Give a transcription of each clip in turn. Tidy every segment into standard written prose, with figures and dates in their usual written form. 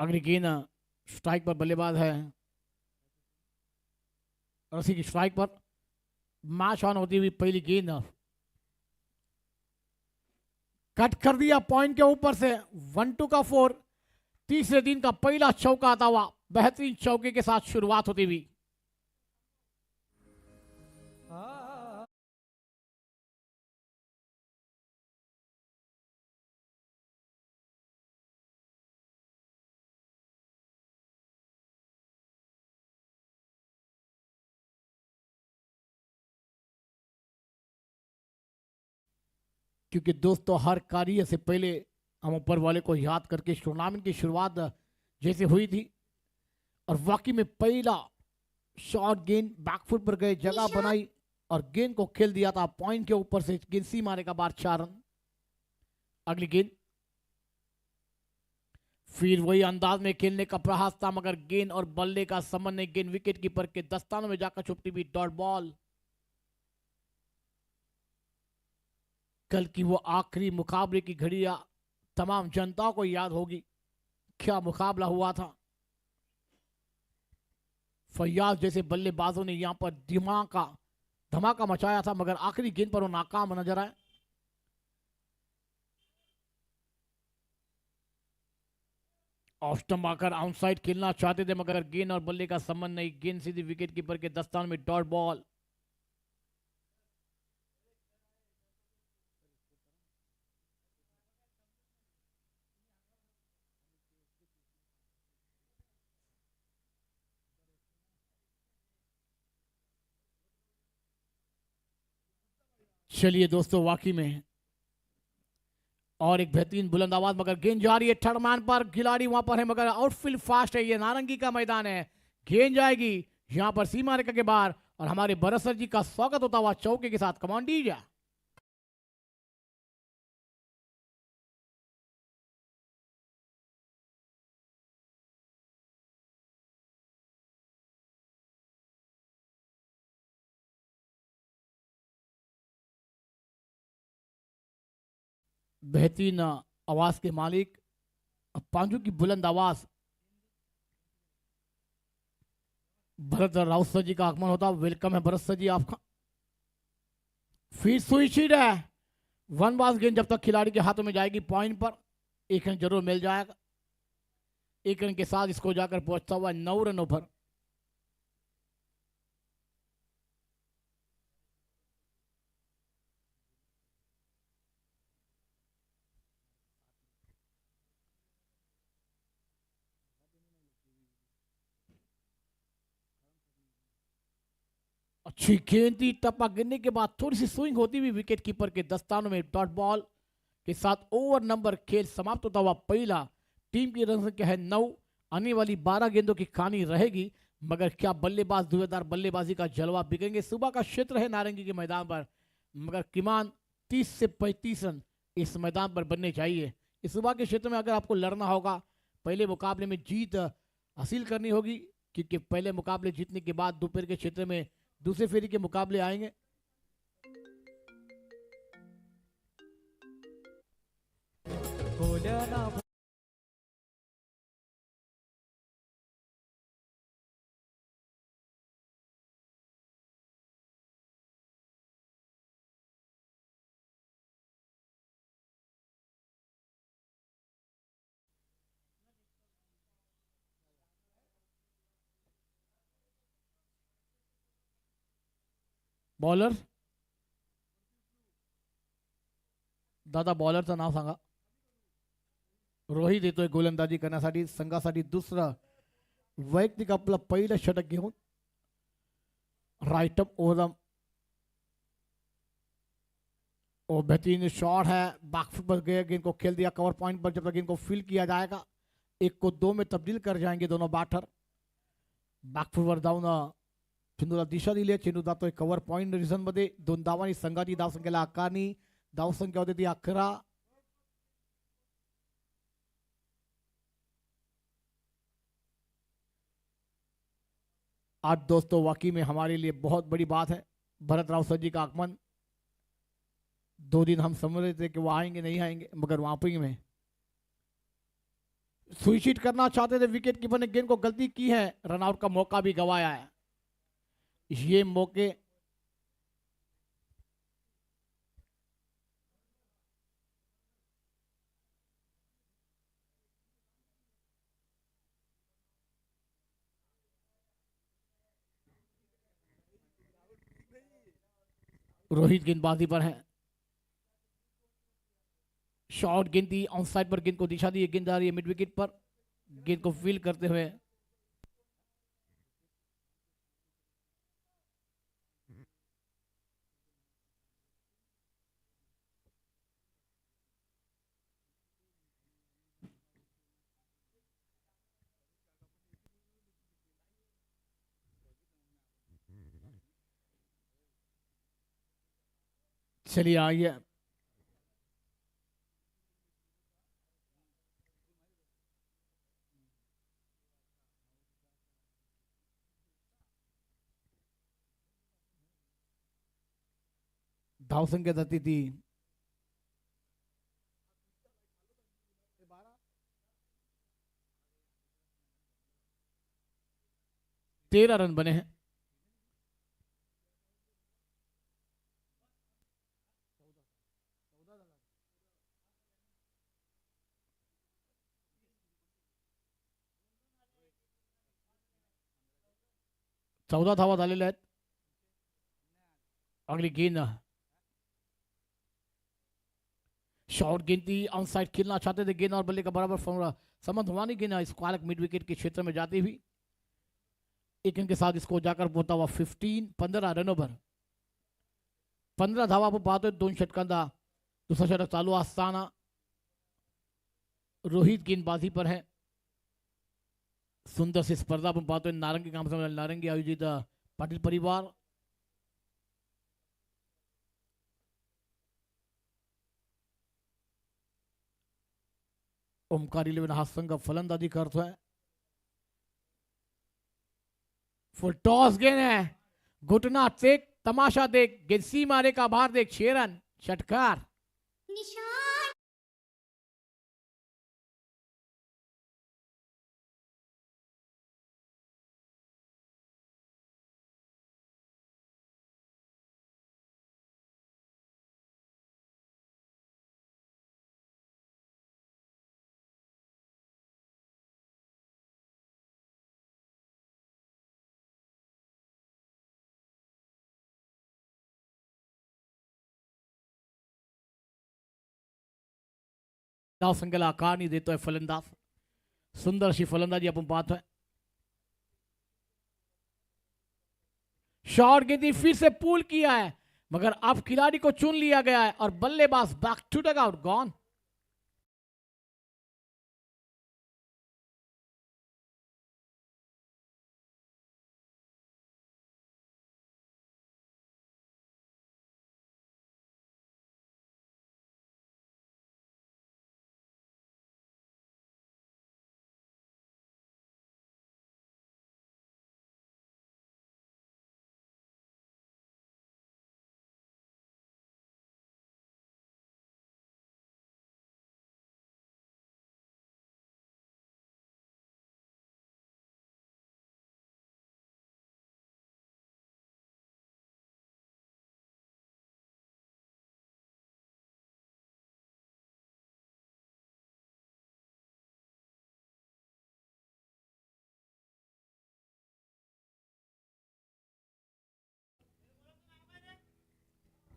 अगली गेंद स्ट्राइक पर बल्लेबाज है, रसी की स्ट्राइक पर मैच ऑन होती हुई पहली गेंद कट कर दिया पॉइंट के ऊपर से। 1-2 का 4, तीसरे दिन का पहला चौका आता हुआ, बेहतरीन चौके के साथ शुरुआत होती हुई। क्योंकि दोस्तों हर कार्य से पहले हम ऊपर वाले को याद करके इस टूर्नामेंट की शुरुआत जैसे हुई थी, और वाकई में पहला शॉट गेंद बैकफुट पर गए, जगह बनाई और गेंद को खेल दिया था पॉइंट के ऊपर से। गेंद सी मारे का बार 4 रन। अगली गेंद फिर वही अंदाज में खेलने का प्रयास था, मगर गेंद और बल्ले का संबंध नहीं। गेंद विकेट कीपर के दस्तानों में जाकर छुपती हुई डॉट बॉल। कल की वो आखिरी मुकाबले की घड़ियां तमाम जनताओं को याद होगी। क्या मुकाबला हुआ था। फैयाज जैसे बल्लेबाजों ने यहां पर धमाका मचाया था, मगर आखिरी गेंद पर वो नाकाम नजर आए। ऑफ स्टंप आकर आउटसाइड खेलना चाहते थे, मगर गेंद और बल्ले का संबंध नहीं। गेंद सीधी विकेट कीपर के दस्तान में डॉट बॉल। चलिए दोस्तों, वाकई में और एक बेहतरीन बुलंद आवाज, मगर गेंद जा रही है थर्ड मैन पर। खिलाड़ी वहां पर है, मगर आउटफील्ड फास्ट है। ये नारंगी का मैदान है। गेंद जाएगी यहां पर सीमा रेखा के बाहर, और हमारे बरसर जी का स्वागत होता हुआ चौके के साथ। कमांड दीजिए। बेहतरीन आवाज के मालिक पांजू की बुलंद आवाज भरत राउत सर जी का आगमन होता। वेलकम है भरत सर जी आपका। फिर सुइशीड है। वन बास गेंद जब तक खिलाड़ी के हाथों में जाएगी पॉइंट पर, एक रन जरूर मिल जाएगा। एक रन के साथ इसको जाकर पहुंचता हुआ 9 रनों पर। अच्छी गेंद थी, टप्पा गिरने के बाद थोड़ी सी स्विंग होती हुई विकेट कीपर के दस्तानों में डॉट बॉल के साथ ओवर नंबर खेल समाप्त होता हुआ पहला। टीम की रन संख्या है 9। आने वाली 12 गेंदों की कहानी रहेगी, मगर क्या बल्लेबाज धुएंधार बल्लेबाजी का जलवा बिकेंगे। सुबह का क्षेत्र है नारंगी के मैदान पर, मगर किमान 30 से 35 रन इस मैदान पर बनने चाहिए। इस सुबह के क्षेत्र में अगर आपको लड़ना होगा, पहले मुकाबले में जीत हासिल करनी होगी, क्योंकि पहले मुकाबले जीतने के बाद दोपहर के क्षेत्र में दूसरे फेरी के मुकाबले आएंगे। बॉलर दादा बॉलरचं नाव सांगा. रोहित येतोय गोलंदाजी करण्यासाठी संघासाठी दुसरं वैयक्तिक आपलं पहिलं षटक घेऊन. राइट अप ओवर और बेहतरीन शॉट है, बैकफुट पर गए, गेंद को खेल दिया कवर पॉइंट पर. जब तक गेंद को फील्ड किया जाएगा 1 को 2 में तब्दील कर जाएंगे दोनों बैटर. बॅकफुट वर जाऊन चेंडूला दिशा दिली. चेंडू जातोय कव्हर पॉइंट रिझन मध्ये. 2 धावांनी संघाची धावसंख्येला आकारणी. धावसंख्या होती ती 11. आज दोस्तों वाकई में हमारे लिए बहुत बड़ी बात है भरत राव सर जी का आगमन. 2 दिन हम समझ रहे थे कि वो आएंगे नहीं आएंगे, मगर वापसी में सुइशीट करना चाहते थे, विकेट कीपर ने गेंद को गलती की है, रनआउट का मौका भी गंवाया है। ये मौके रोहित गेंदबाजी पर है। शॉर्ट गेंद दी, ऑन साइड पर गेंद को दिशा दी, गेंद आ रही है मिड विकेट पर, गेंद को फील करते हुए चलिए आइए। धाव संख्या धरती थी 13 रन बने हैं। चौदह धावा झालेल्या आहेत। अगली गेंद शॉर्ट गेंद थी, ऑन साइड खेलना चाहते थे, गेंद और बल्ले का बराबर संबंध हुआ नहीं, गेंद स्क्वायर मिड विकेट के क्षेत्र में जाती हुई एक रन के साथ इसको जाकर पोहोचता हुआ 15 रनों पर 15 धावा आपण पाहतोय। 2 षटकांचा दुसरा षटक चालू असताना रोहित गेंदबाजी पर है। सुंदर सी स्पर्धा आपण पाहतोय, नारंगी काम नारंगी आयोजित पाटील परिवार ओमकार 11 हा संघ फलंदाजी करतोय। फुल टॉस गेंद है, घुटना देख, तमाशा देख, गेंद सीमा रेखा बाहर देख, 6 रन षटकार। डाव संख्येला आकार नाही देतोय फलंदाज। सुंदर अशी फलंदाजी आपण पाहतोय। शॉट गेंदी फिर से पुल किया है, मगर अब खिलाड़ी को चुन लिया गया है और बल्लेबाज back to dugout gone.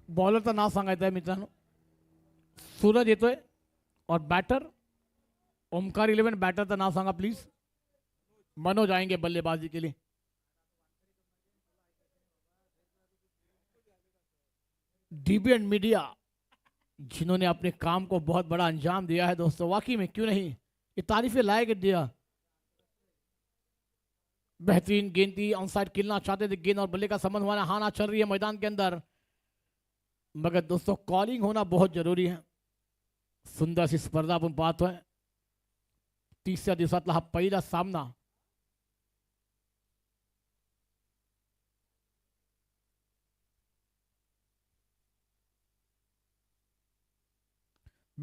बॉलरचं नाव सांगायचं आहे मित्रांनो, सूरज येतोय और बैटर ओमकार 11 बैटरचं नाव सांगा प्लीज। मनोज आएंगे बल्लेबाजी के लिए। डीबी एंड मीडिया जिन्होंने अपने काम को बहुत बड़ा अंजाम दिया है दोस्तों, वाकई में क्यों नहीं, ये तारीफें लायक दिया। बेहतरीन गेंद थी, ऑन साइड खेलना चाहते थे, गेंद और बल्ले का संबंध हुआ, हाना चल रही है मैदान के अंदर, मगर दोस्तों कॉलिंग होना बहुत जरूरी है। सुंदर सी स्पर्धा आपण पाहतोय। तिसऱ्या दिवसातला हा पहिला सामना।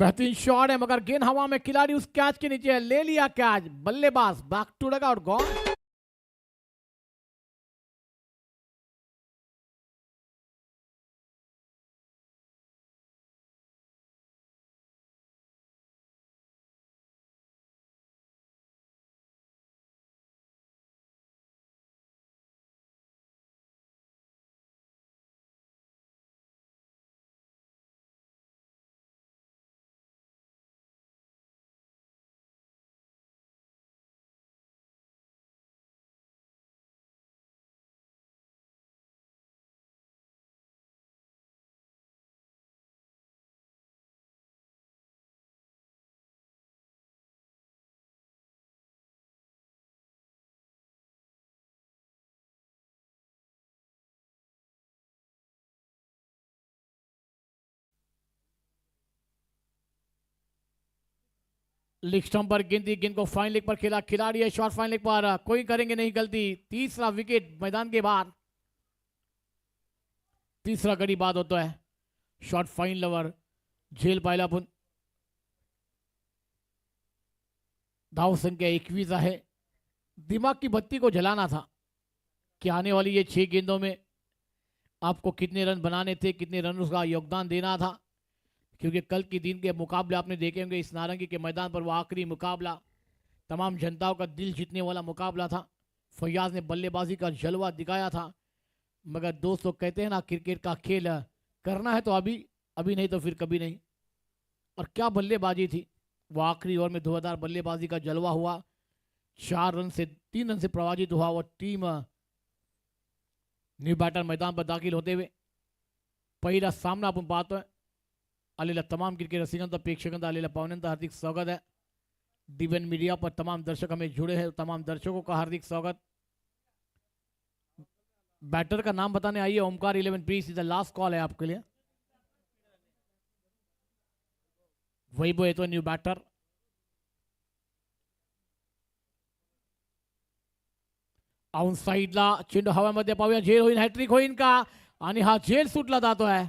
बेहतरीन शॉट है मगर गेंद हवा में, खिलाड़ी उस कैच के नीचे है, ले लिया कैच, बल्लेबाज back to dugout gone. Leg stump पर गेंद दी, गेंद को फाइन लेग पर खेला, खिलाड़ी है शॉर्ट फाइन लेग पर, कोई करेंगे नहीं गलती, तीसरा विकेट मैदान के बाहर, तीसरा गड़ी बाद होता है, शॉर्ट फाइन लवर झेल पाहिला आपण। धाव संख्या 21 है। दिमाग की बत्ती को जलाना था कि आने वाली ये 6 गेंदों में आपको कितने रन बनाने थे, कितने रन का योगदान देना था, क्योंकि कल के दिन के मुकाबले आपने देखे होंगे इस नारंगी के मैदान पर, वो आखिरी मुकाबला तमाम जनताओं का दिल जीतने वाला मुकाबला था। फैयाज ने बल्लेबाजी का जलवा दिखाया था, मगर दोस्तों कहते हैं ना क्रिकेट का खेल करना है तो अभी, अभी नहीं तो फिर कभी नहीं। और क्या बल्लेबाजी थी, वो आखिरी ओवर में धुआंधार बल्लेबाजी का जलवा हुआ, 3 रन से पराजित हुआ वो टीम। न्यू बैटर मैदान पर दाखिल होते हुए पहिला सामना आपण पाहतोय। आलेल्या तमाम क्रिकेट रसिकांचा, प्रेक्षकांचा, आलेल्या पाहुण्यांचं हार्दिक स्वागत है। डिवन मीडिया पर तमाम दर्शक हमें जुड़े हैं, तमाम दर्शकों का हार्दिक स्वागत। बैटर का नाम बताने आइए, Omkar 11 please, the last call है आपके लिए। वैभव येतो न्यू बैटर। आउन साईडला चेंडू हव्यामध्ये, पाहूया झेल होईल, हॅट्रिक होईल का, आणि हा झेल सुटला जातो आहे,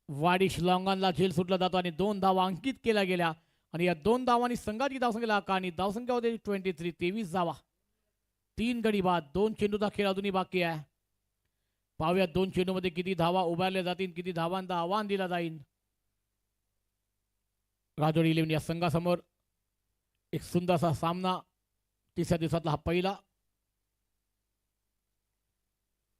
वाडिश लॉंगॉनला झेल सुटला जातो आणि 2 धावा अंकित केल्या गेल्या, आणि या 2 धावांनी संघाची धावसंख्या आणि धावसंख्या होते 23, 23 धावा, 3 गडी बाद, 2 चेंडूचा खेळ अजूनही बाकी आहे। पाहूया 2 चेंडूमध्ये किती धावा उभारल्या जातील, किती धावांचा आव्हान दिला जाईल। राजोरी 11 या संघासमोर एक सुंदरसा सामना, तिसऱ्या दिवसातला हा पहिला।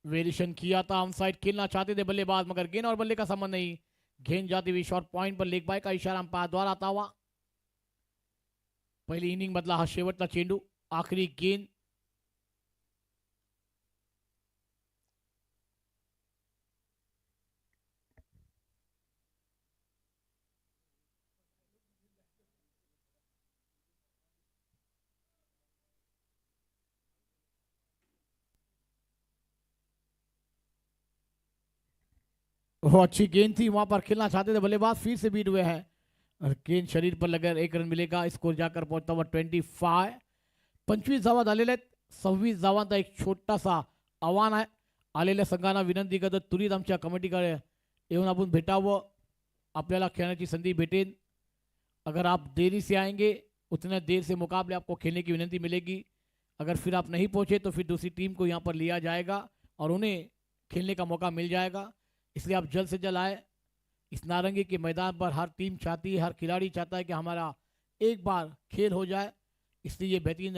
वेरिएशन किया था, ऑन साइड खेलना चाहते थे बल्लेबाज, मगर गेंद और बल्ले का संबंध नहीं, गेंद जाती हुई शॉर्ट पॉइंट पर लेग बाय का इशारा अंपायर द्वारा आता हुआ। पहली इनिंग मधला हा शेवटचा चेंडू, आखरी गेंद, वो अच्छी गेंद थी, वहां पर खेलना चाहते थे बल्लेबाज, फिर से बीट हुए हैं और गेंद शरीर पर लगे, 1 रन मिलेगा, स्कोर जाकर पहुंचता हुआ 25। 25 धावा झालेल्या आहेत, 26 धावांचा एक छोटासा आव्हान आहे। आलेल्या संघांना विनंती करतो त्वरित आमच्या कमिटीकडे येऊन आपण भेटावं, आपल्याला खेळण्याची संधी भेटेल। अगर आप देरी से आएंगे उतने देर से मुकाबले आपको खेलने की विनंती मिलेगी, अगर फिर आप नहीं पहुंचे तो फिर दूसरी टीम को यहाँ पर लिया जाएगा और उन्हें खेलने का मौका मिल जाएगा, इसलिए आप जल्द से जल्द आए। इस नारंगी के मैदान पर हर टीम चाहती है, हर खिलाड़ी चाहता है कि हमारा एक बार खेल हो जाए, इसलिए बेहतरीन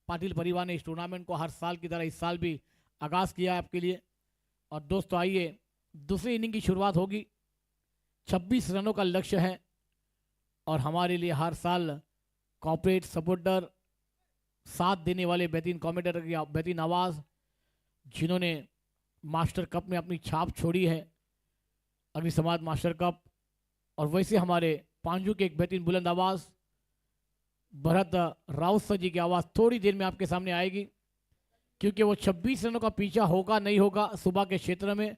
पाटिल परिवार ने इस टूर्नामेंट को हर साल की तरह इस साल भी आगाज़ किया है आपके लिए। और दोस्तों आइए, दूसरी इनिंग की शुरुआत होगी, 26 रनों का लक्ष्य है और हमारे लिए हर साल कॉर्पोरेट सपोर्टर, साथ देने वाले बेहतरीन कॉमेंटेटर की बेहतरीन आवाज़, जिन्होंने मास्टर कप में अपनी छाप छोड़ी है, अग्नि समाज मास्टर कप, और वैसे हमारे पांजू के एक बेहतरीन बुलंद आवाज़ भरत राउत सर जी की आवाज़ थोड़ी देर में आपके सामने आएगी, क्योंकि वो 26 रनों का पीछा होगा नहीं होगा सुबह के क्षेत्र में,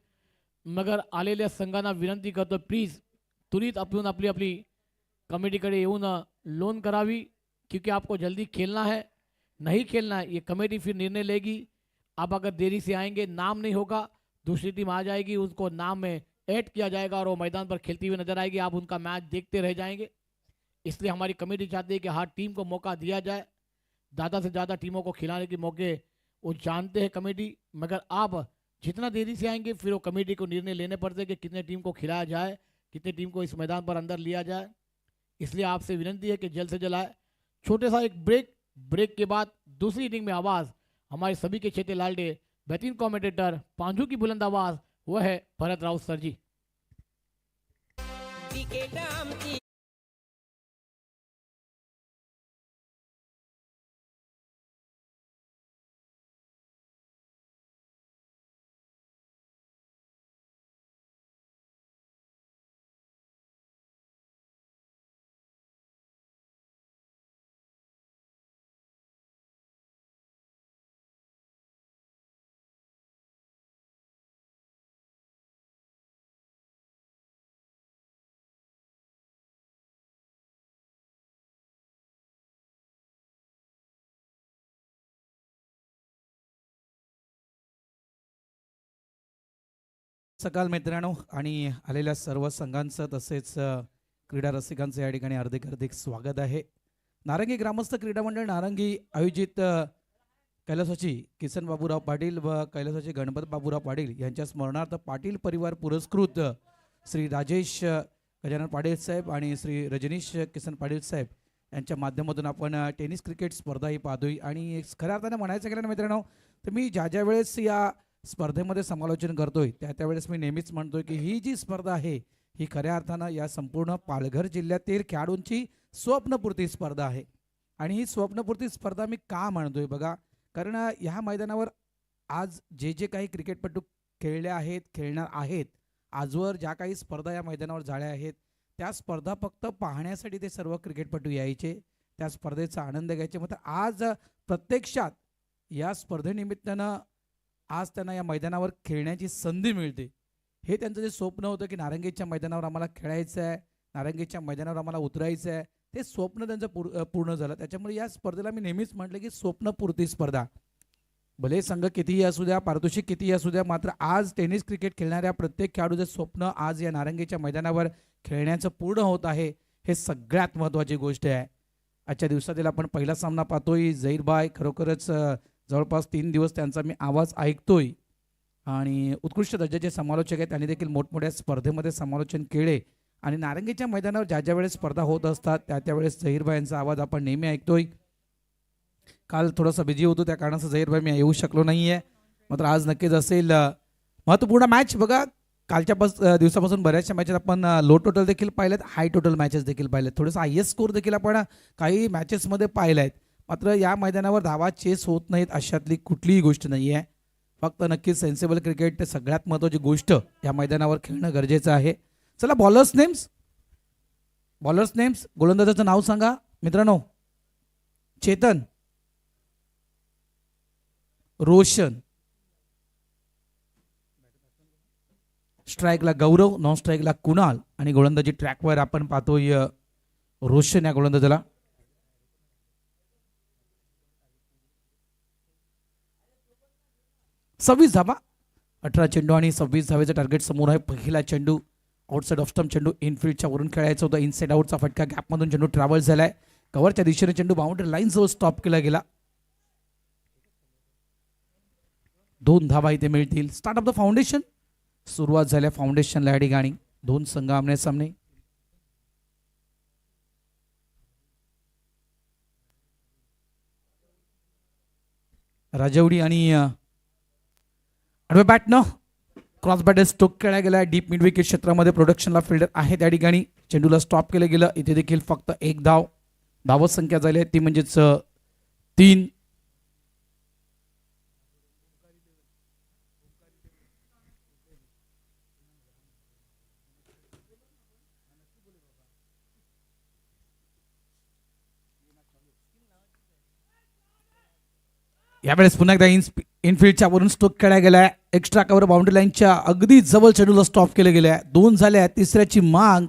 मगर आलेल्या संघांना विनंती करतो प्लीज त्वरित आपण आपली आपली कमिटीकडे येऊन लोन करावी, क्योंकि आपको जल्दी खेलना है, नहीं खेलना है ये कमेटी फिर निर्णय लेगी। आप अगर देरी से आएंगे नाम नहीं होगा, दूसरी टीम आ जाएगी, उसको नाम में ऐड किया जाएगा और वो मैदान पर खेलती हुई नजर आएगी। आप उनका मैच देखते रह जाएंगे। इसलिए हमारी कमेटी चाहती है कि हर टीम को मौका दिया जाए, ज़्यादा से ज़्यादा टीमों को खिलाने के मौके वो जानते हैं कमेटी, मगर आप जितना देरी से आएंगे फिर वो कमेटी को निर्णय लेने पड़ते हैं कि कितने टीम को खिलाया जाए, कितने टीम को इस मैदान पर अंदर लिया जाए। इसलिए आपसे विनती है कि जल्द से जल्द आए। छोटे सा एक ब्रेक के बाद दूसरी इनिंग में आवाज़ हमारे सभी के क्षेत्रीय लालडे बेहतरीन कमेंटेटर पांजू की बुलंद आवाज़ वह है भरत राउत सर जी। सकाळ मित्रांनो आणि आलेल्या सर्व संघांचं तसेच क्रीडा रसिकांचं या ठिकाणी हार्दिक स्वागत आहे। नारंगी ग्रामस्थ क्रीडा मंडळ नारंगी आयोजित कैलासवासी किसन बाबूराव पाटील व कैलासवासी गणपत बाबूराव पाटील यांच्या स्मरणार्थ पाटील परिवार पुरस्कृत श्री राजेश गजानन पाटील साहेब आणि श्री रजनीश किसन पाटील साहेब यांच्या माध्यमातून आपण टेनिस क्रिकेट स्पर्धा ही पाहतोय। आणि खऱ्या अर्थाने म्हणायचं गेलं ना मित्रांनो, तर मी ज्या वेळेस या स्पर्धेमध्ये समालोचन करतोय त्यावेळेस मी नेहमीच म्हणतोय की ही जी स्पर्धा आहे ही खऱ्या अर्थानं या संपूर्ण पालघर जिल्ह्यातील खेळाडूंची स्वप्नपूर्ती स्पर्धा आहे। आणि ही स्वप्नपूर्ती स्पर्धा मी का म्हणतोय बघा, कारण ह्या मैदानावर आज जे काही क्रिकेटपटू खेळले आहेत, खेळणार आहेत, आजवर ज्या काही स्पर्धा या मैदानावर झाल्या आहेत त्या स्पर्धा फक्त पाहण्यासाठी ते सर्व क्रिकेटपटू यायचे, त्या स्पर्धेचा आनंद घ्यायचे। मात्र आज प्रत्यक्षात या स्पर्धेनिमित्तानं आज त्यांना या मैदानावर खेळण्याची संधी मिळते। हे त्यांचं जे स्वप्न होतं की नारंगीच्या मैदानावर आम्हाला खेळायचं आहे, नारंगीच्या मैदानावर आम्हाला उतरायचं आहे, ते स्वप्न त्यांचं पूर्ण झालं। त्याच्यामुळे या स्पर्धेला मी नेहमीच म्हटलं की स्वप्नपूर्ती स्पर्धा। भले संघ कितीही असू द्या, पारितोषिक कितीही असू द्या, मात्र आज टेनिस क्रिकेट खेळणाऱ्या प्रत्येक खेळाडूचं स्वप्न आज या नारंगीच्या मैदानावर खेळण्याचं पूर्ण होत आहे, हे सगळ्यात महत्त्वाची गोष्ट आहे। आजच्या दिवसातील आपण पहिला सामना पाहतोय। झहीरभाई खरोखरच जवळपास 3 दिवस त्यांचा मी आवाज ऐकतोय आणि उत्कृष्ट दर्जाचे समालोचक आहेत, त्यांनी देखील मोठमोठ्या स्पर्धेमध्ये समालोचन केले आणि नारंगीच्या मैदानावर ज्या वेळेस स्पर्धा होत असतात त्यावेळेस झहीरभाई यांचा आवाज आपण नेहमी ऐकतोय। काल थोडासा बिझी होतो त्या कारणाचं झहीरभाई मी येऊ शकलो नाहीये, मात्र आज नक्कीच असेल महत्त्वपूर्ण मॅच। बघा, कालच्या दिवसापासून बऱ्याचशा मॅचेस आपण लो टोटल देखील पाहिलेत, हाय टोटल मॅचेस देखील पाहिलेत, थोडंसं हायेस्ट स्कोर देखील आपण काही मॅचेसमध्ये पाहिलं आहेत। मात्र या मैदानावर धावा चेस होत नाहीत अशातली कुठलीही गोष्ट नाही आहे। फक्त नक्कीच सेन्सिबल क्रिकेट ते सगळ्यात महत्त्वाची गोष्ट या मैदानावर खेळणं गरजेचं आहे। चला बॉलर्स नेम्स गोलंदाजाचं नाव सांगा मित्रांनो। चेतन, रोशन, स्ट्राईकला गौरव, नॉन स्ट्राईकला कुणाल आणि गोलंदाजी ट्रॅकवर आपण पाहतोय रोशन या गोलंदाजाला। सव्वीस धावा, 18 चेंडू आणि 26 धावेचं टार्गेट समोर आहे। पहिला चेंडू आउटसाइड ऑफ स्टंप चेंडू इनफिल्डच्या वरून खेळायचा होता, इनसाइड आउटचा फटका, गॅपमधून चेंडू ट्रॅव्हल झालाय, कव्हरच्या दिशेने चेंडू बाउंड्री लाईन जवळ स्टॉप केला गेला। 2 धावा इथे मिळतील। स्टार्ट ऑफ द फाउंडेशन, सुरुवात झाल्या फाउंडेशनला या ठिकाणी 2 संघ आमने सामने। राजवडी आणि आडव्या बॅटनं क्रॉस बॅट स्ट्रोक केला गेला। डीप मिड विकेट क्षेत्रामध्ये प्रोडक्शनला फिल्डर आहे त्या ठिकाणी, चेंडूला स्टॉप केलं गेलं। इथे देखील फक्त 1 धाव, धावत संख्या झाली आहे ती म्हणजेच 3। यावेळेस पुन्हा एकदा इनफिल्डच्या वरून स्ट्रोक खेळला गेलाय, एक्स्ट्रा कव्हर बाउंड्री लाईनच्या अगदी जवळ चेंडूला स्टॉप केलं गेलंय। 2 झाल्या, तिसऱ्याची माग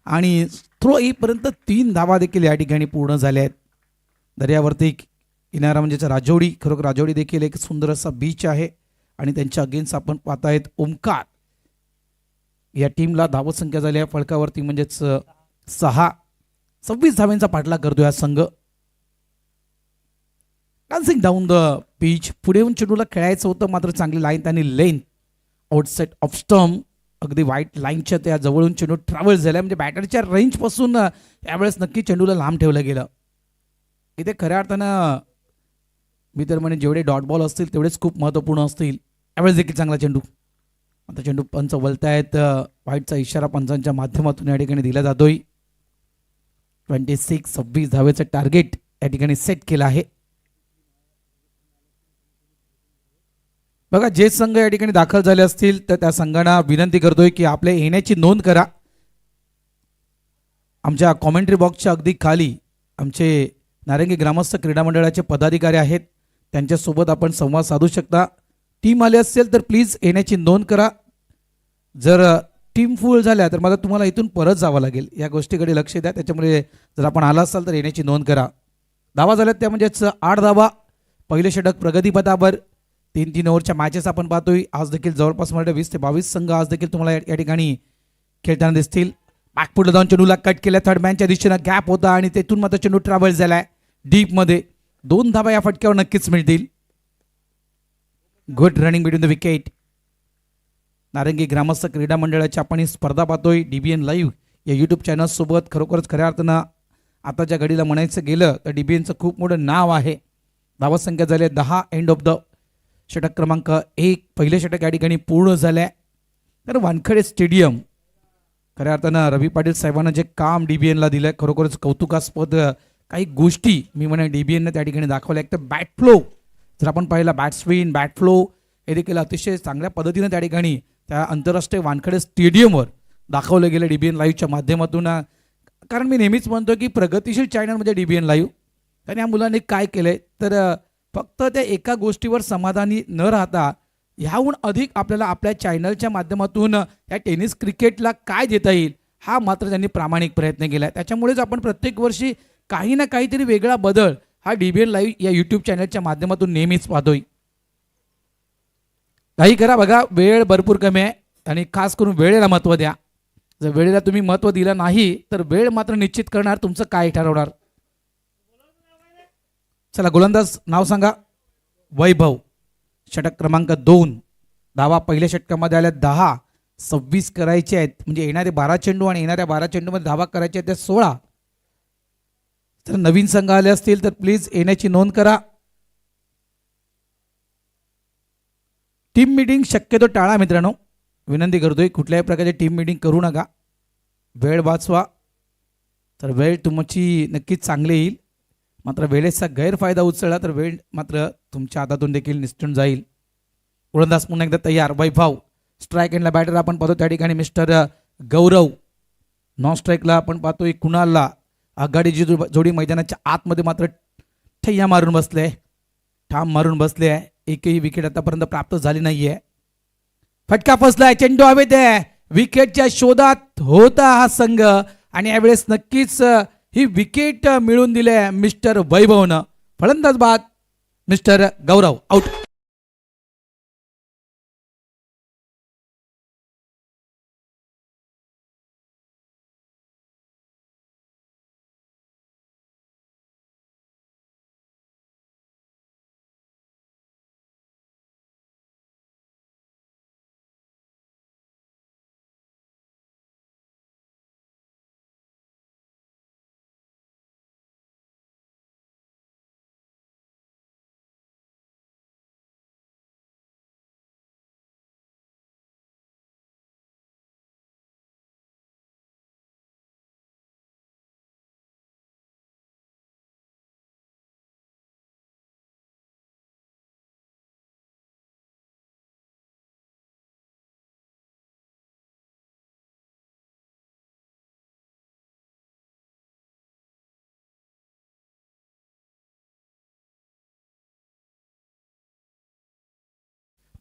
आणि थ्रो येईपर्यंत 3 धावा देखील या ठिकाणी पूर्ण झाल्या आहेत। दर्यावरती किनारा म्हणजेच राजवडी, खरोखर राजवडी देखील एक सुंदर असा बीच आहे आणि त्यांच्या अगेन्स्ट आपण पाहतायत ओमकार या टीमला धावसंख्या झाली आहे फलकावरती म्हणजेच 6. 26 धावांचा पाठलाग करतो हा संघ. Dancing down the pitch. पुढे येऊन चेंडूला खेळायचं होतं मात्र चांगली लाईन त्यांनी लेन आउटसाइड ऑफ स्टंप अगदी व्हाईट लाईनच्या त्या जवळून चेंडू ट्रॅव्हल झाला म्हणजे बॅटरच्या रेंजपासून यावेळेस नक्की चेंडूला लांब ठेवलं गेलं. इथे खऱ्या अर्थानं मी तर म्हणे जेवढे डॉट बॉल असतील तेवढेच खूप महत्त्वपूर्ण असतील. यावेळेस देखील चांगला चेंडू. आता चेंडू पंच वलतायत. व्हाईटचा इशारा पंचांच्या माध्यमातून या ठिकाणी दिला जातोय. 26 धावेचं टार्गेट या ठिकाणी सेट केलं आहे. बघा जे संघ या ठिकाणी दाखल झाले असतील तर त्या संघांना विनंती करतोय की आपल्या येण्याची नोंद करा. आमच्या कॉमेंट्री बॉक्सच्या अगदी खाली आमचे नारंगी ग्रामस्थ क्रीडा मंडळाचे पदाधिकारी आहेत. त्यांच्यासोबत आपण संवाद साधू शकता. टीम आली असेल तर प्लीज येण्याची नोंद करा. जर टीम फुल झाल्या तर मला तुम्हाला इथून परत जावं लागेल. या गोष्टीकडे लक्ष द्या. त्याच्यामुळे जर आपण आला असाल तर येण्याची नोंद करा. धावा झाल्यात त्या म्हणजेच 8 धावा. पहिले षटक प्रगतीपथावर. 3 ओव्हरच्या मॅचेस आपण पाहतोय. आज देखील जवळपास मला 20 ते 22 संघ आज देखील तुम्हाला या ठिकाणी खेळताना दिसतील. बॅकफुटला जाऊन चेंडूला कट केल्या. थर्ड मॅनच्या दिशेनं गॅप होता आणि तेथून मात्र चेंडू ट्रॅव्हल झालाय डीपमध्ये. 2 धावा या फटक्यावर नक्कीच मिळतील. Good running between the wicket. नारंगी ग्रामस्थ क्रीडा मंडळाची आपण ही स्पर्धा पाहतोय DBN लाईव्ह या यूट्यूब चॅनल सोबत. खरोखरच खऱ्या अर्थानं आताच्या घडीला म्हणायचं गेलं तर DBNचं खूप मोठं नाव आहे. धावा संख्या झाली 10. एंड ऑफ द षटक क्रमांक 1. पहिले षटक या ठिकाणी पूर्ण झालंय. तर वानखडे स्टेडियम खऱ्या अर्थानं रवी पाटील साहेबांना जे काम DBNला दिलंय खरोखरच कौतुकास्पद काही गोष्टी मी म्हणा DBNने त्या ठिकाणी दाखवल्या. एक तर बॅट फ्लो जर आपण पाहिला बॅट्सविन बॅट फ्लो हे देखील अतिशय चांगल्या पद्धतीने त्या ठिकाणी त्या आंतरराष्ट्रीय वानखडे स्टेडियमवर दाखवलं गेलं DBN लाईव्हच्या माध्यमातून. कारण मी नेहमीच म्हणतो की प्रगतिशील चॅनल म्हणजे DBN लाईव्ह. कारण या मुलांनी काय केलंय तर फक्त त्या एका गोष्टीवर समाधानी न राहता ह्याहून अधिक आपल्याला आपल्या चॅनलच्या माध्यमातून या टेनिस क्रिकेटला काय देता येईल हा मात्र त्यांनी प्रामाणिक प्रयत्न केला. त्याच्यामुळेच आपण प्रत्येक वर्षी काही ना काहीतरी वेगळा बदल हा DBN लाईव्ह या यूट्यूब चॅनलच्या माध्यमातून नेहमीच पाहतोय. काही करा बघा वेळ भरपूर कमी आहे आणि खास करून वेळेला महत्त्व द्या. जर वेळेला तुम्ही महत्त्व दिलं नाही तर वेळ मात्र निश्चित करणार तुमचं काय ठरवणार. चला गोलंदाज नाव सांगा. वैभव. षटक क्रमांक 2. धावा पहिल्या षटकामध्ये आल्या 10. 26 करायचे आहेत म्हणजे येणारे 12 चेंडू आणि येणाऱ्या 12 चेंडूमध्ये धावा करायच्या आहेत त्या 16. तर नवीन संघ आले असतील तर प्लीज येण्याची नोंद करा. टीम मीटिंग शक्यतो टाळा मित्रांनो. विनंती करतोय कुठल्याही प्रकारची टीम मीटिंग करू नका. वेळ वाचवा तर वेळ तुमची नक्कीच चांगली येईल. मात्र वेळेचा गैरफायदा उचलला तर वेळ मात्र तुमच्या हातातून देखील निसटून जाईल. गोलंदाज पुन्हा एकदा तयार. वैभव. स्ट्राईक एंडला बॅटर आपण पाहतो त्या ठिकाणी मिस्टर गौरव. नॉन स्ट्राईकला आपण पाहतोय कुणालला. आघाडीची जोडी मैदानाच्या आतमध्ये मात्र ठय्या मारून बसले. ठाम मारून बसले आहे. एकही विकेट आतापर्यंत प्राप्त झाली नाहीये. फटका फसलाय. चेंडू हवेत आहे. विकेटच्या शोधात होता हा संघ आणि यावेळेस नक्कीच ही विकेट मिळून दिले मिस्टर वैभवनं. फलंदाज बाद मिस्टर गौरव. आउट.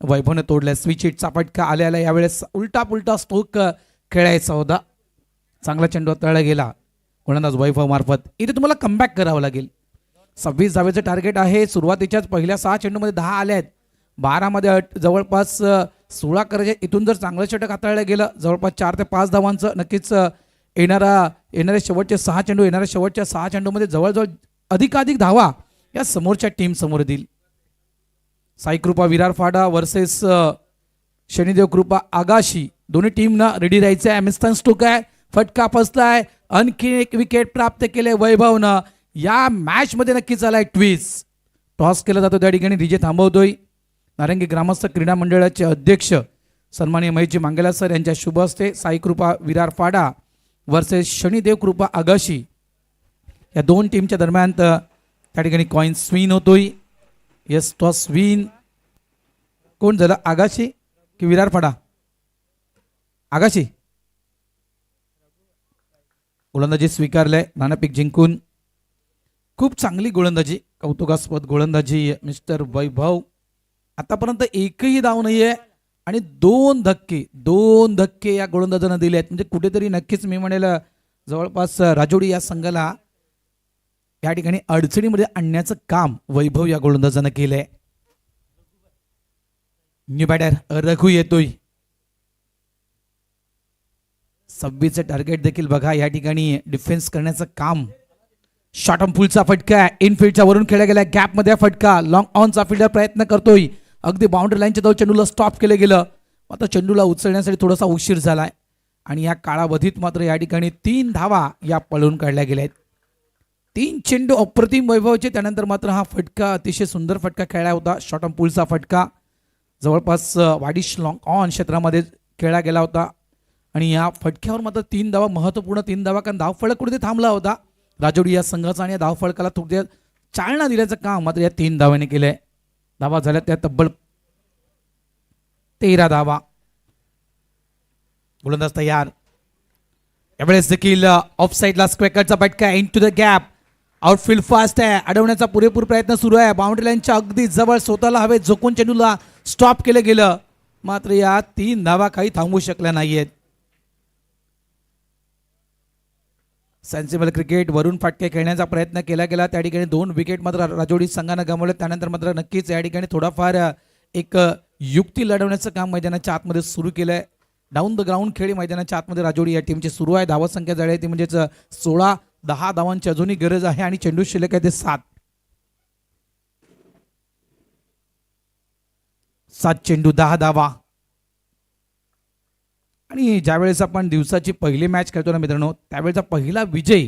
वैभवने तोडल्या. स्विच हिटचा फटका आल्याला यावेळेस उलटा पुलटा स्ट्रोक खेळायचा होता. चांगला चेंडू तळला गेला गोलंदाज वैभव मार्फत. इथे तुम्हाला कमबॅक करावं लागेल. 26 धावेचं टार्गेट आहे. सुरुवातीच्याच पहिल्या 6 चेंडूमध्ये 10 आल्या आहेत. 12 मध्ये जवळपास 16 करायचे. इथून जर चांगलं षटक हाताळलं गेलं जवळपास 4 ते 5 धावांचं नक्कीच येणाऱ्या शेवटचे 6 चेंडू येणाऱ्या शेवटच्या 6 चेंडूमध्ये जवळजवळ अधिकाधिक धावा या समोरच्या टीम समोर येतील. साईकृपा विरार फाडा वर्सेस शनिदेव कृपा आगाशी. दोन्ही टीमना रेडी राहायचं आहे. मिस्टन स्टोक आहे, फटका फसलाय, आणखी एक विकेट प्राप्त केले वैभवनं. या मॅच मध्ये नक्कीच आलाय ट्विस्ट. टॉस केला जातो त्या ठिकाणी डीजे थांबवतोय. नारंगी ग्रामस्थ क्रीडा मंडळाचे अध्यक्ष सन्माननीय महेशजी मांगेला सर यांच्या शुभ हस्ते साईकृपा विरार फाडा वर्सेस शनिदेव कृपा आगाशी या दोन टीमच्या दरम्यान त्या ठिकाणी कॉइन स्विन होतोय. येस, टॉस स्विन कोण झालं, आगाशी की विरार फाडा? आगाशी गोलंदाजी स्वीकारलंय. नाणेफेक जिंकून खूप चांगली गोलंदाजी, कौतुकास्पद गोलंदाजी मिस्टर वैभव. आतापर्यंत एकही धाव नाहीये आणि दोन धक्के या गोलंदाजांना दिले आहेत. म्हणजे कुठेतरी नक्कीच मी म्हणेल जवळपास राजोडी या संघाला या ठिकाणी अडचणीमध्ये आणण्याचं काम वैभव या गोलंदाजानं केलंय. न्यू बॅटर रघु येतोय. 26चं टार्गेट देखील बघा या ठिकाणी डिफेन्स करण्याचं काम. शॉर्ट ऑन फुलचा फटका इनफिल्डच्या वरून खेळला गेला, गॅप मध्ये फटका. लॉंग ऑनचा फिल्डर प्रयत्न करतोय, अगदी बाउंड्री लाईनच्या जवळ चेंडूला स्टॉप केलं गेलं. मात्र चेंडूला उचलण्यासाठी थोडासा उशीर झालाय आणि या काळावधीत मात्र या ठिकाणी 3 धावा या पळून काढल्या गेल्या आहेत. 3 चेंडू अप्रतिम वैभवचे. त्यानंतर मात्र हा फटका अतिशय सुंदर फटका खेळला होता. शॉर्ट ऑन पुलचा फटका जवळपास वाडिश लॉंग ऑन क्षेत्रामध्ये खेळला गेला होता आणि या फटक्यावर मात्र 3 धावा, महत्वपूर्ण 3 धावा. कारण धावफलक कुठे थांबला होता राजोडी या संघाचा आणि या धावफलकाला थोड्या चालना दिल्याचं काम मात्र या 3 धावांनी केलंय. धावा झाल्या त्या तब्बल 13 धावा. गोलंदाज तयार. यावेळेस देखील ऑफ साईडला स्क्वेकरचा फटका into the gap. Outfield fast आहे, अडवण्याचा पुरेपूर प्रयत्न सुरू आहे. बाउंड्री लाईनच्या अगदी जवळ स्वतःला हवे झोकून चेंडूला स्टॉप केलं गेलं. मात्र या 3 धावा काही थांबवू शकल्या नाहीयेत. सेन्सिबल क्रिकेट वरून फाटके खेळण्याचा प्रयत्न केला गेला. त्या ठिकाणी 2 विकेट मात्र राजोडी संघानं गमावले. त्यानंतर मात्र नक्कीच या ठिकाणी थोडाफार एक युक्ती लढवण्याचं काम मैदानाच्या आतमध्ये सुरू केलंय. डाऊन द ग्राउंड खेळी मैदानाच्या आतमध्ये राजोडी या टीमची सुरू आहे. धावा संख्या झाली ती म्हणजेच 16-10 धावांची अजूनही गरज आहे आणि चेंडू शिल्लक आहे ते 7 चेंडू 10 धावा. आणि ज्यावेळेस आपण दिवसाची पहिली मॅच खेळतो ना मित्रांनो, त्यावेळेचा पहिला विजय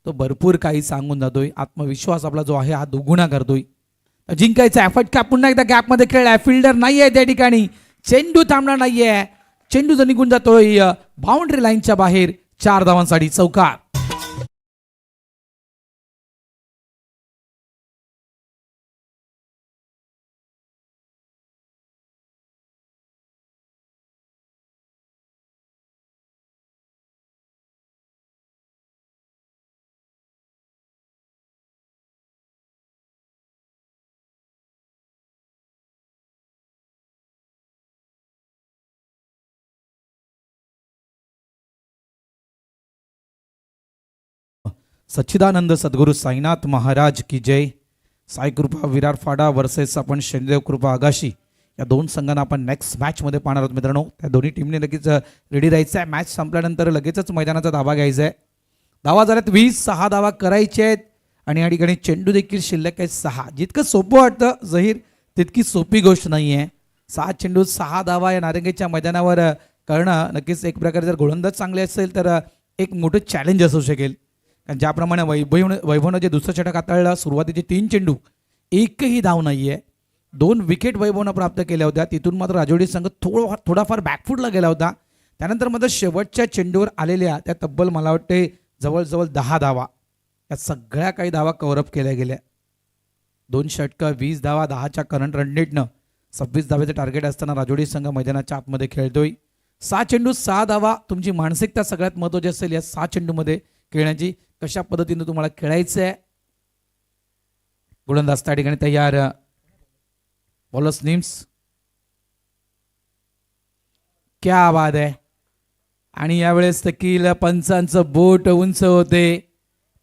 तो भरपूर काही सांगून जातोय. आत्मविश्वास आपला जो आहे हा दुगुणा करतोय. जिंकायचा फटका पुन्हा एकदा गॅपमध्ये खेळलाय. फिल्डर नाहीये त्या ठिकाणी, चेंडू थांबणार नाहीये. चेंडू जर निघून जातोय बाउंड्री लाईनच्या बाहेर. 4 धावांसाठी चौकार. सच्चिदानंद सद्गुरू साईनाथ महाराज की जय. साईकृपा विरार फाडा वर्सेस आपण शनिदेव कृपा आगाशी या 2 संघांना आपण नेक्स्ट मॅचमध्ये पाहणार आहोत मित्रांनो. त्या दोन्ही टीमने लगेच रेडी राहायचं आहे. मॅच संपल्यानंतर लगेचच मैदानाचा धावा घ्यायचा आहे. धावा झाल्यात 20, 6 धावा करायच्या आहेत आणि या ठिकाणी चेंडू देखील शिल्लक आहे 6. जितकं सोपं वाटतं जहीर तितकी सोपी गोष्ट नाही आहे. 6 चेंडू 6 धावा या नारंगीच्या मैदानावर करणं नक्कीच एक प्रकारे जर गोलंदाज चांगले असेल तर एक मोठं चॅलेंज असू शकेल. कारण ज्याप्रमाणे वैभवनं जे दुसरं षटक हाताळलं, सुरुवातीचे 3 चेंडू एकही धाव नाहीये. 2 विकेट वैभवनं प्राप्त केल्या होत्या. तिथून मात्र राजोडी संघ थोडाफार बॅकफुटला गेला होता. त्यानंतर मात्र शेवटच्या चेंडूवर आलेल्या त्या तब्बल मला वाटते जवळजवळ 10 धावा या सगळ्या काही धावा कव्हरअप केल्या गेल्या. 2 षटकं 20 धावा 10च्या करंट रन रेटनं 26 धावेचं टार्गेट असताना राजोडी संघ मैदानाच्या आतमध्ये खेळतोय. 6 चेंडू 6 धावा. तुमची मानसिकता सगळ्यात महत्त्वाची असेल या 6 चेंडूमध्ये खेळण्याची. कशा पद्धतीने तुम्हाला खेळायचं आहे. गोलंदाज त्या ठिकाणी तयार. बॉलर्स निम्स क्या बाद आहे. आणि यावेळेस देखील पंचांचं बोट उंच होते.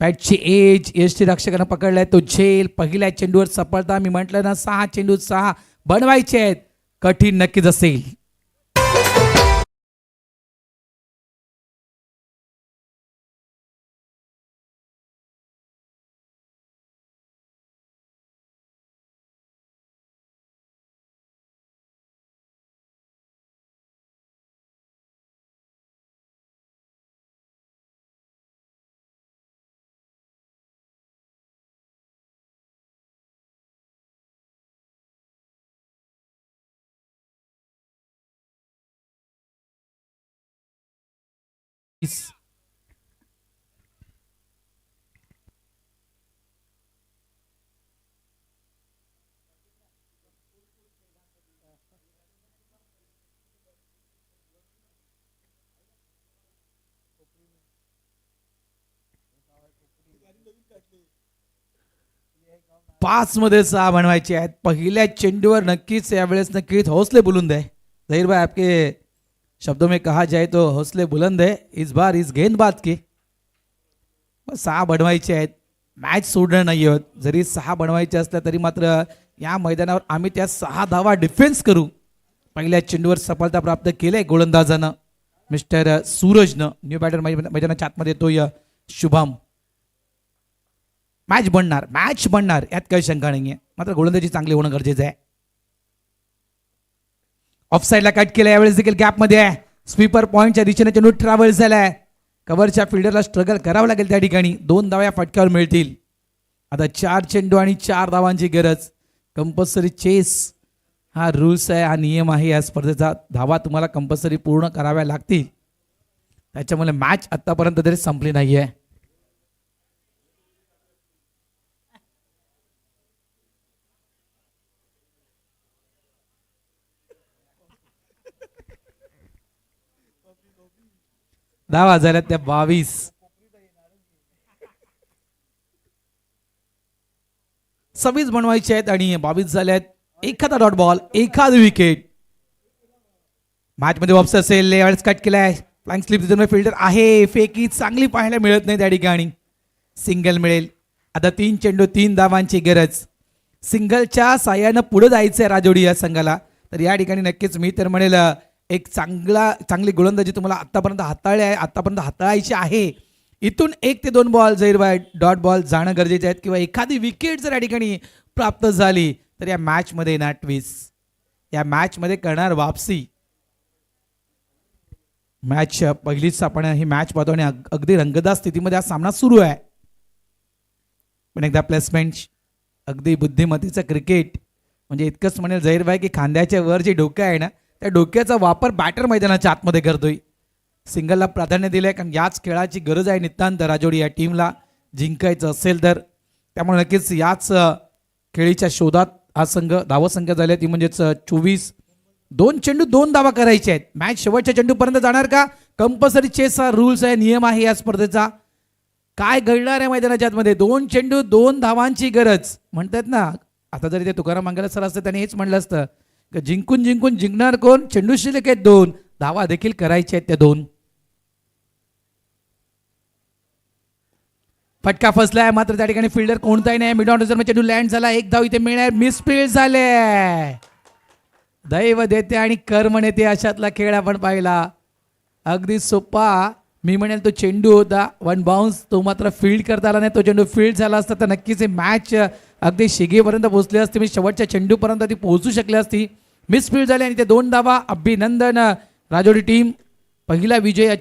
बॅटची एज यष्टी रक्षकानं पकडलाय तो झेल. पहिल्या चेंडूवर सफलता. मी म्हटलं ना 6 चेंडू 6 बनवायचे आहेत. कठीण नक्कीच असेल. पाच मध्ये 6 बनवायचे आहेत. पहिल्या चेंडूवर नक्कीच यावेळेस नक्कीच हौसले बुलंद है. जहीर भाई आपके शब्दों में कहा जाए तो हौसले बुलंद है. इस बार इस गेंदबाज के 6 बनवायचे आहेत. मॅच सोडणं नाही होत. जरी 6 बनवायचे असल्या तरी मात्र या मैदानावर आम्ही त्या 6 धावा डिफेन्स करू. पहिल्या चेंडूवर सफलता प्राप्त केली गोलंदाजानं मिस्टर सूरजनं. न्यू बॅटर मैदानाच्या आतमध्ये येतोय शुभम. मॅच बनणार यात काही शंका नाहीये. मात्र गोलंदाजी चांगली होणं गरजेचं आहे. ऑफसाईडला कट केलं. यावेळेस देखील गॅपमध्ये आहे. स्वीपर पॉइंटच्या दिशेने चेंडू ट्रॅव्हल झालाय. कव्हरच्या फिल्डरला स्ट्रगल करावं लागेल त्या ठिकाणी. 2 धावा या फटक्यावर मिळतील. आता 4 चेंडू आणि 4 धावांची गरज. कंपल्सरी चेस हा रूल्स आहे, हा नियम आहे या स्पर्धेचा. धावा तुम्हाला कंपल्सरी पूर्ण कराव्या लागतील. त्याच्यामुळे मॅच आतापर्यंत तरी संपली नाहीये. धावा झाल्यात त्या 22. सव्वीस बनवायचे आहेत आणि 22 झाल्यात. एखादा डॉट बॉल, एखादी विकेट. मॅच मध्ये वापस असेल. यावेळेस कट केलाय. फ्लाइंग स्लिप तिथून फिल्डर आहे. फेकी चांगली पाहायला मिळत नाही त्या ठिकाणी. सिंगल मिळेल. आता 3 चेंडू 3 धावांची गरज. सिंगलच्या साह्यानं पुढे जायचंय राजोडी या संघाला. तर या ठिकाणी नक्कीच मी तर म्हणेल एक चांगली गोलंदाजी तुम्हाला आतापर्यंत हाताळायची आहे. इथून 1 ते 2 ball Zaheer by dot ball जाणं गरजेचे आहेत किंवा एखादी विकेट जर या ठिकाणी प्राप्त झाली तर या मॅच मध्ये ना ट्विस्ट, या मॅच मध्ये करणार वापसी. मॅच पहिलीच आपण ही मॅच पाहतो आणि अगदी रंगतदार स्थितीमध्ये हा सामना सुरू आहे. पण एकदा प्लेसमेंट, अगदी बुद्धिमत्तेचं क्रिकेट म्हणजे इतकंच म्हणेल जहीर भाई की खांद्याच्या वर जे डोकं आहे ना त्या डोक्याचा वापर बॅटर मैदानाच्या आतमध्ये करतोय. सिंगलला प्राधान्य दिलंय कारण याच खेळाची गरज आहे नितांत राजोडी या टीमला जिंकायचं असेल तर. त्यामुळे नक्कीच याच खेळीच्या शोधात हा संघ धावसंख्या झाली ती म्हणजेच 24. 2 चेंडू 2 धावा करायचे आहेत. मॅच शेवटच्या चेंडूपर्यंत जाणार का? कंपल्सरी चेस हा रूल्स आहे, नियम आहे या स्पर्धेचा. काय घडणार आहे मैदानाच्या आतमध्ये? 2 चेंडू 2 धावांची गरज म्हणतात ना. आता जरी ते तुकाराम मंगल सर असते त्याने हेच म्हणलं असतं की जिंकून जिंकणार कोण? चेंडू शिल्लक आहेत 2 धावा देखील करायचे आहेत त्या 2. फटका फसलाय मात्र त्या ठिकाणी फिल्डर कोणताही नाही. मिड ऑन रिझर्व चेंडू लँड झाला. 1 धाव इथे मिळणार. मिसफील्ड झाले. दैव देते आणि कर्म नेते अशातला खेळ आपण पाहिला. अगदी सोपा मी म्हणेल तो चेंडू होता 1 बाउन्स. तो मात्र फील्ड करता आला नाही. तो चेंडू फील्ड झाला असता तर नक्कीच मॅच अगदी शिगेपर्यंत पोहोचली असती. मी शेवटच्या चेंडूपर्यंत ती पोहोचू शकली असती. मिसफील्ड झाली आणि ते 2 धावा. अभिनंदन राजोडी टीम. पहिला विजय